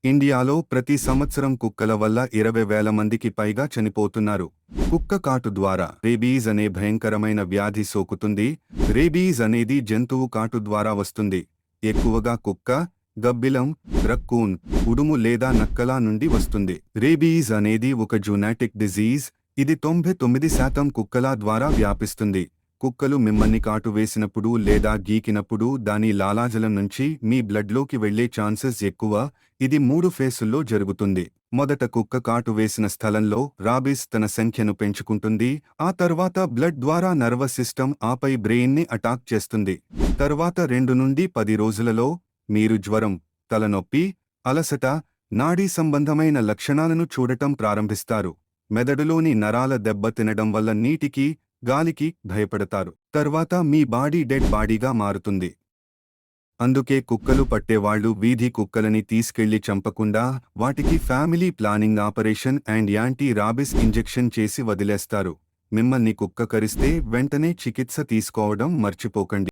ఇండియాలో ప్రతి సంవత్సరం కుక్కల వల్ల 20,000 మందికి పైగా చనిపోతున్నారు. కుక్క కాటు ద్వారా రేబీస్ అనే భయంకరమైన వ్యాధి సోకుతుంది. రేబీస్ అనేది జంతువు కాటు ద్వారా వస్తుంది. ఎక్కువగా కుక్క, గబ్బిలం, రక్కూన్, ఉడుము లేదా నక్కల నుండి వస్తుంది. రేబీస్ అనేది ఒక జూనాటిక్ డిజీజ్. ఇది 99% కుక్కల ద్వారా వ్యాపిస్తుంది. కుక్కలు మిమ్మల్ని కాటు వేసినప్పుడు లేదా గీకినప్పుడు దాని లాలాజలం నుంచి మీ బ్లడ్లోకి వెళ్లే ఛాన్సెస్ ఎక్కువ. ఇది 3 ఫేసుల్లో జరుగుతుంది. మొదట కుక్క కాటు వేసిన స్థలంలో రాబీస్ తన సంఖ్యను పెంచుకుంటుంది. ఆ తర్వాత బ్లడ్ ద్వారా నర్వస్ సిస్టమ్ ఆపై బ్రెయిన్ని అటాక్ చేస్తుంది. తర్వాత 2 నుండి 10 రోజులలో మీరు జ్వరం, తలనొప్పి, అలసట, నాడీ సంబంధమైన లక్షణాలను చూడటం ప్రారంభిస్తారు. మెదడులోని నరాల దెబ్బతినడం వల్ల నీటికి, గాలికి భయపడతారు. తర్వాత మీ బాడీ డెడ్ బాడీగా మారుతుంది. అందుకే కుక్కలు పట్టేవాళ్లు వీధి కుక్కలని తీసుకెళ్లి చంపకుండా వాటికి family planning operation and anti rabies injection చేసి వదిలేస్తారు. మిమ్మల్ని కుక్క కరిస్తే వెంటనే చికిత్స తీసుకోవడం మర్చిపోకండి.